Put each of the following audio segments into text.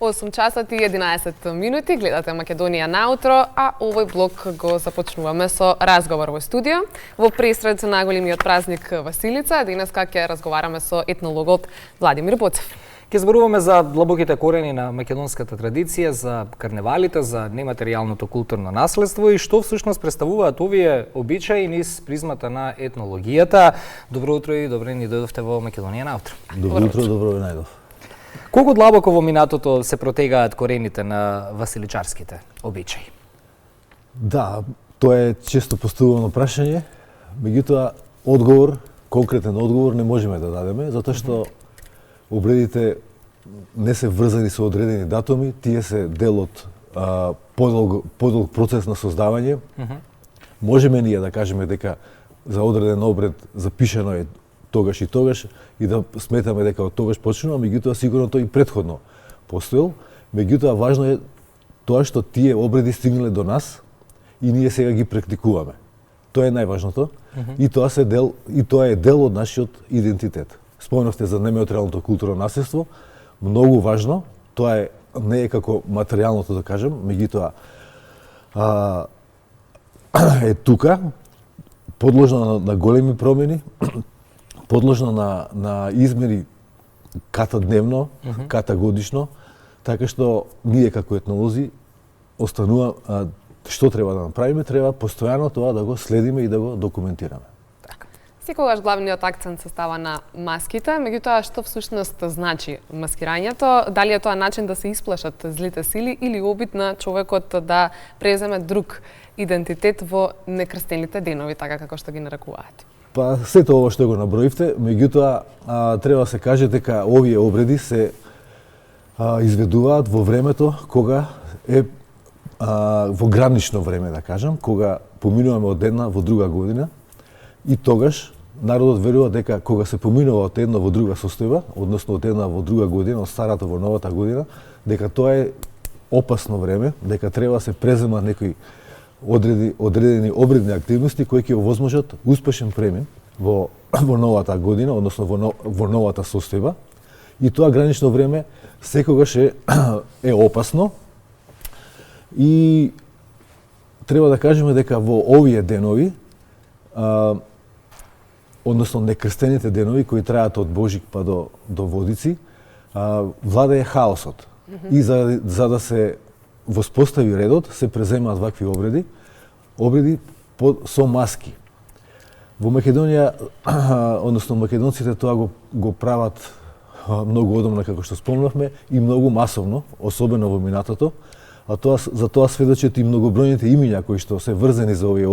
8 часот и 11 минути, гледате Македонија наутро, а овој блок го започнуваме со разговор во студио. Во пресред на големиот празник Василица, денеска ќе разговараме со етнологот Владимир Боцев. Ке зборуваме за длабоките корени на македонската традиција, за карневалите, за нематеријалното културно наследство и што всушност представуваат овие обичаи низ призмата на етнологијата. Добро утро и добре ни дојдовте во Македонија наутро. Добро утро, добро ви најдов. Колку длабоко во минатото се протегаат корените на василичарските обичаи? Да, тоа е често поставувано прашање, меѓутоа одговор, конкретен одговор не можеме да дадеме, затоа што обредите не се врзани со одредени датуми, тие се дел од подолг процес на создавање. Можеме ние да кажеме дека за одреден обред запишано е тогаш и да сметаме дека од тогаш почнува, меѓутоа сигурно тој и претходно постоел. Меѓутоа важно е тоа што тие обреди стигнале до нас и ние сега ги практикуваме. Тоа е најважното и тоа е дел од нашиот идентитет. Спомнавте за нематеријалното културно наследство, многу важно, тоа не е како материјалното да кажем, меѓутоа е тука, подложно на големи промени, подложно на измери ката дневно, ката годишно, така што ние како етнолози останува што треба да направиме, треба постојано тоа да го следиме и да го документираме. Секогаш главниот акцент се става на маските, меѓутоа што всушност значи маскирањето? Дали е тоа начин да се исплашат злите сили или обид на човекот да преземе друг идентитет во некрстените денови, така како што ги нарекуваат? Па сето ова што го наброивте, меѓутоа треба да се каже дека овие обреди се изведуваат во времето кога е во гранично време, да кажам, кога поминуваме од една во друга година. И тогаш народот верува дека кога се поминува од една во друга состојба, односно од една во друга година, од старата во новата година, дека тоа е опасно време, дека треба да се преземат некои одредени обредни активности кои ќе овозможат успешен премин во новата година, односно во новата состојба. И тоа гранично време секогаш е опасно и треба да кажеме дека во овие денови односно некрстените денови кои траат од Божик па до Водици, владее хаосот. И за да се воспостави редот, се преземаат вакви обреди со маски. Во Македонија, односно македонците тоа го прават многу одамна, како што спомнавме, и многу масовно, особено во минатото, а за тоа сведочат и многобројните имиња кои што се врзани за овие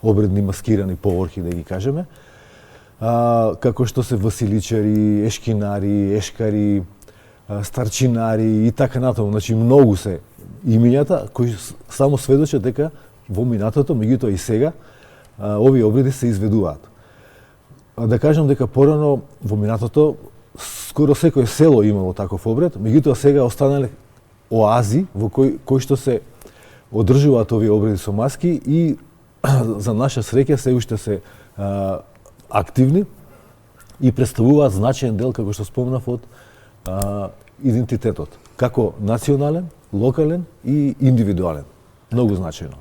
обредни маскирани поворки, да ги кажеме, како што се василичари, ешкинари, ешкари, старчинари и така натаму. Значи многу се имињата кои само сведочат дека во минатото, меѓутоа и сега, овие обреди се изведуваат. Да кажам дека порано во минатото скоро секој село имало таков обред, меѓутоа сега останале оази во кои што се одржуваат овие обреди со маски и за наша среќа се уште се активни и представуваат значаен дел, како што спомнав, од идентитетот, како национален, локален и индивидуален. Многу значајно.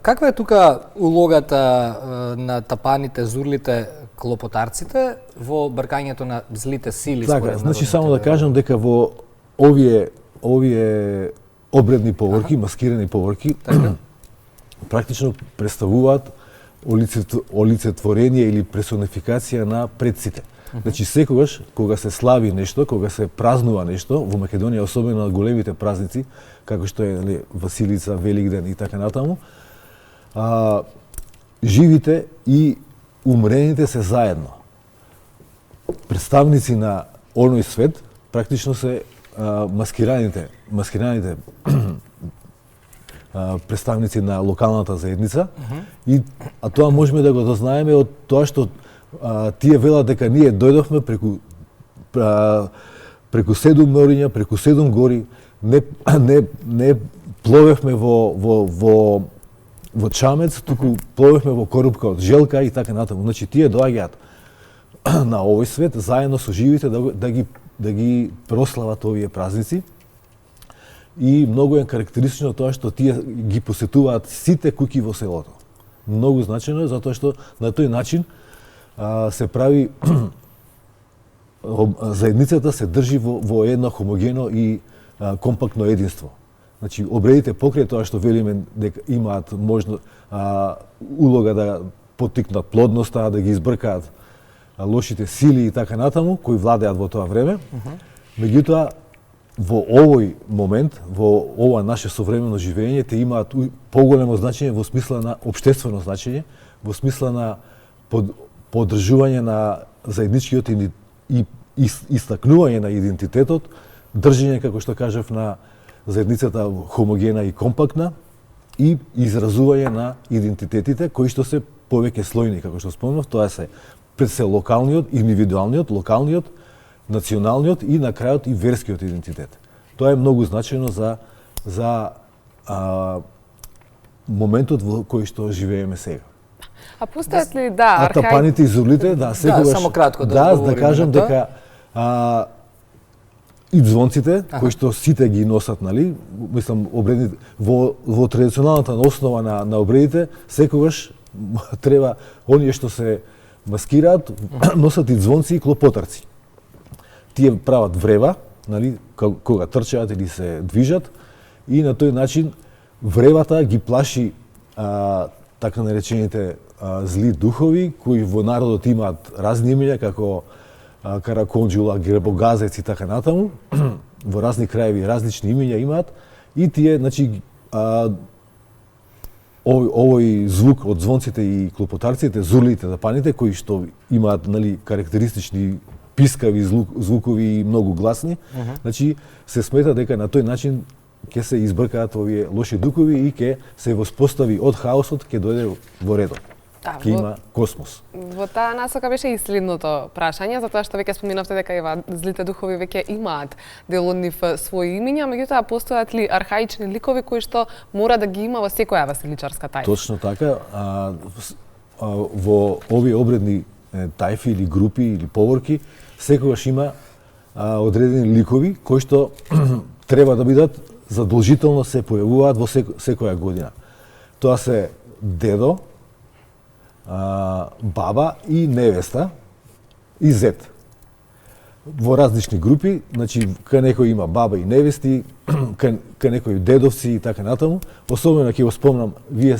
Каква е тука улогата на тапаните, зурлите, клопотарците во бркањето на злите сили? Така, значи само да кажам дека во овие обредни поворки, маскирани поворки, практично представуваат олицетворение или персонификација на предците. Значи секогаш кога се слави нешто, кога се празнува нешто, во Македонија особено на големите празници, како што е Василица, Великден и така натаму, живите и умрените се заедно. Представници на оној свет практично се маскираните представници на локалната заедница, а тоа можеме да го дознаеме од тоа што тие велат дека ние дојдовме преку 7 мориња, преку 7 гори, не пловевме во чамец, туку пловевме во корупка од желка и така натаму. Значи тие доаѓаат на овој свет заедно со живите да ги да ги прослават овие празници. И многу е карактеристично тоа што тие ги посетуваат сите куќи во селото. Многу значено е затоа што на тој начин се прави заедницата се држи во едно хомогено и компактно единство. Значи, обредите покрај тоа што велиме дека имаат улога да поттикнат плодноста, да ги избркаат лошите сили и така натаму, кои владеат во тоа време. Меѓутоа, во овој момент, во ова наше современо живење, те имаат поголемо значење во смисла на општествено значење, во смисла на поддржување на заедничкиот и истакнување на идентитетот, држење, како што кажав, на заедницата хомогена и компактна и изразување на идентитетите кои што се повеќе слојни, како што спомнав, тоа се пред се локалниот, индивидуалниот, локалниот, националниот и на крајот и верскиот идентитет. Тоа е многу значено за моментот во кој што живееме сега. А постојат ли архаи... тапаните и зурлите, секогаш... само кратко да кажам дека и звонците, кои што сите ги носат, нали, мислам, обредите, во традиционалната основа на обредите, секогаш треба оние што се маскираат, носат и звонци и клопотарци. Тие прават врева, нали, кога трчаат или се движат, и на тој начин вревата ги плаши така наречените зли духови, кои во народот имаат разни имиња, како Караконџула, Гребогазец и така натаму. Во разни краеви различни имиња имаат, и тие, значи, овој звук од звонците и клопотарците, зурлите, тапаните, кои што имаат, нали, карактеристични пискави звукови и многу гласни, значи се смета дека на тој начин ќе се избркаат овие лоши духови и ќе се воспостави од хаосот, ќе дојде во редот. Ќе има космос. Во таа насока беше и следното прашање, затоа што веќе споминавте дека злите духови веќе имаат дел од нив своји имиња, меѓутоа постојат ли архаични ликови кои што мора да ги има во секоја василичарска тајфа? Точно така. Во овие обредни тајфи или групи или поворки секогаш има одредени ликови кои што треба да бидат задолжително се појавуваат во секоја година. Тоа се дедо, баба и невеста и зет. Во различни групи, значи кај некој има баба и невести, кај некој дедовци и така натаму. Особено ќе го спомнам, вие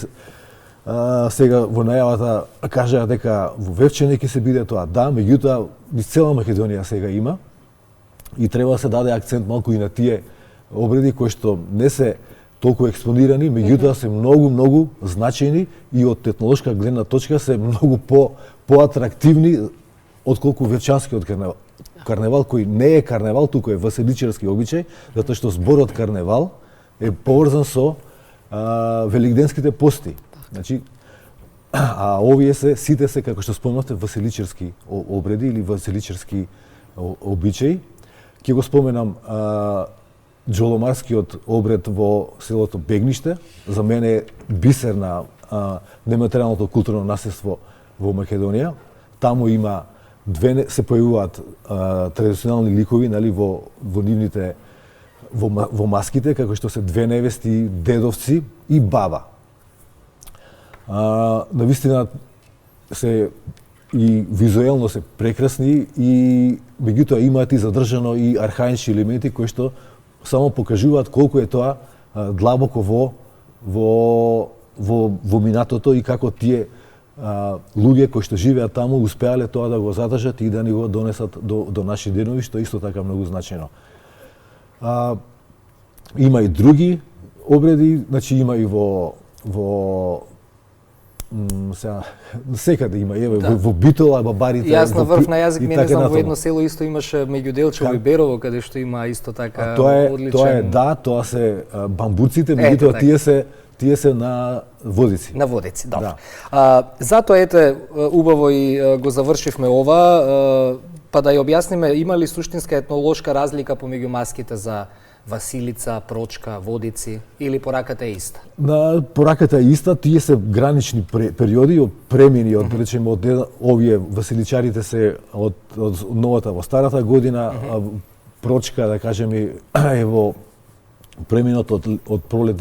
сега во најавата кажаа дека во Вевчене ќе се биде тоа. Да, меѓутоа низ цела Македонија сега има и треба да се даде акцент малку и на тие обреди кои што не се толку експонирани, меѓутоа се многу значајни и од етнолошка гледна точка се многу поатрактивни отколку вевчанскиот карневал, кој не е карневал, туку е васеличарски обичај, затоа што зборот карневал е поврзан со великденските пости. Значи, овие сите се, како што спомнавте, васеличарски обреди или васеличарски обичаи. Ќе го споменам џоломарскиот обред во селото Бегниште, за мене е бисер на нематеријалното културно наследство во Македонија. Таму има се појавуваат традиционални ликови, нали, во нивните во маските, како што се две невести, дедовци и баба. Навистина се и визуелно се прекрасни и меѓутоа имаат и задржано и архаични елементи кои што само покажуваат колку е тоа длабоко во минатото и како тие луѓе кои што живеат таму успеале тоа да го задржат и да ни го донесат до наши денови, што исто така многу значено. Има и други обреди, значи има и во секаде има, во Битола, Бабарите. Јас на врв на јазик ми не знам, во едно село исто имаше меѓу Делчево и Берово, каде што има исто така одличен... Тоа се бамбуците, меѓутоа тие се на водици. На водици, добро. Затоа ете убаво и го завршивме ова, па да ја објасниме има ли суштинска етнолошка разлика помеѓу маските за Василица, Прочка, Водици или пораката е иста? Пораката е иста, тие се гранични периоди, премини од речеме од овие василичарите се од новата во старата година, прочка, да кажеме, е во преминот од пролет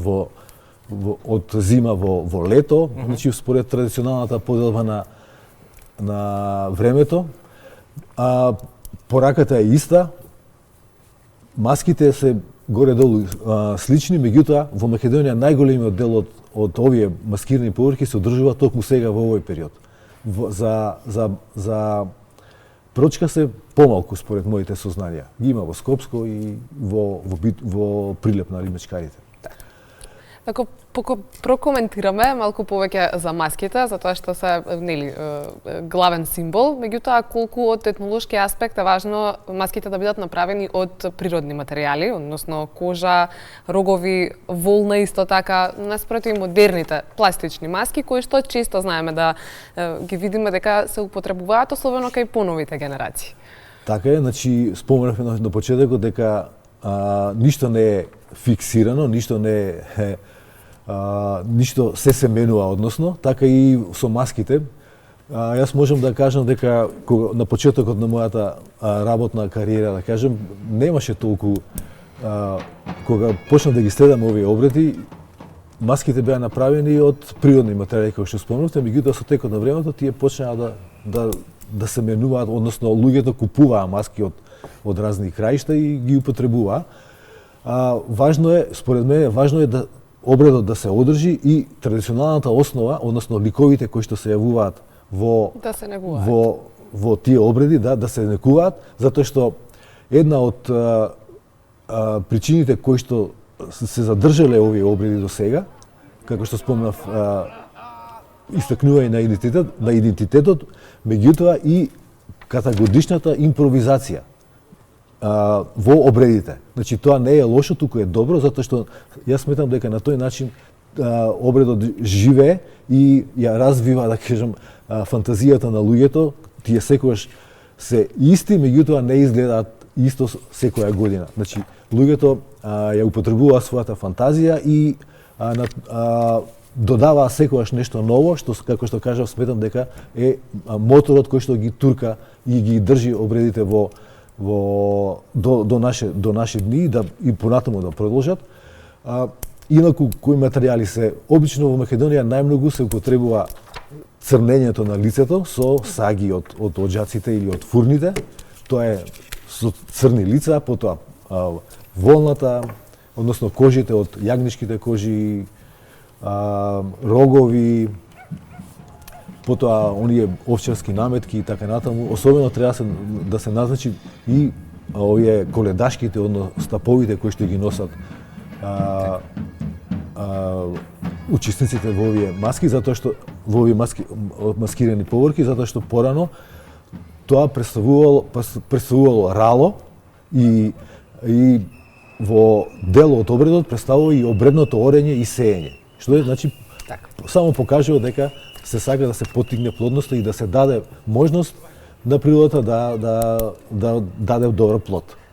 од зима во лето, значи според традиционалната поделба на времето. Пораката е иста. Маските се горе-долу слични, меѓутоа во Македонија најголемиот дел од овие маскирани поврки се одржува токму сега во овој период. За прочка се помалку според моите сознанија. Ги има во Скопско и во Прилеп на римечкарите. Ако прокоментираме малку повеќе за маските, затоа што се главен символ, меѓутоа колку од етнолошки аспект е важно маските да бидат направени од природни материјали, односно кожа, рогови, волна исто така, наспроти модерните пластични маски кои што често знаеме да ги видиме дека се употребуваат особено кај поновите генерации. Така е, значи споменавме на почетокот дека ништо не е фиксирано, ништо се менува односно, така и со маските. Јас можам да кажам дека на почетокот на мојата работна кариера, да кажем, немаше толку кога почнав да ги следам овие обреди, маските беа направени од природни материјали, како што спомнавте, меѓутоа со текот на времето тие почнаа да се менуваат, односно луѓето купуваа маски од разни краишта и ги употребуваа. Важно е, според мене, да обредот да се одржи и традиционалната основа, односно ликовите кои што се јавуваат во тие обреди, да се некуваат, затоа што една од причините кои што се задржале овие обреди до сега, како што спомнав, истакнување на идентитетот, меѓутоа и катагодичната импровизација во обредите. Значи тоа не е лошо, туку е добро, затоа што јас сметам дека на тој начин обредот живее и ја развива, да кажам, фантазијата на луѓето. Тие секогаш се исти, меѓутоа не изгледаат исто секоја година. Значи луѓето ја употребуваат својата фантазија и додаваа секогаш нешто ново, што како што кажав, сметам дека е моторот кој што ги турка и ги држи обредите до наши дни и понатаму да продолжат. Инаку кои материјали се обично во Македонија најмногу се употребува црнењето на лицето со саги од оџаците или од фурните. Тоа е со црни лица, потоа волната, односно кожите од јагнишките кожи, рогови, потоа оние овчарски наметки и така натаму. Особено треба да се назначи и овие коледашките, односно стаповите кои што ги носат учесниците во овие маски, затоа што во овие маскирани поворки, затоа што порано тоа представувало рало и во дел од обредот представува и обредното орење и сеење. Што е, значи, само покажува дека се сака да се поттигне плодноста и да се даде можност на природата да даде добар плод.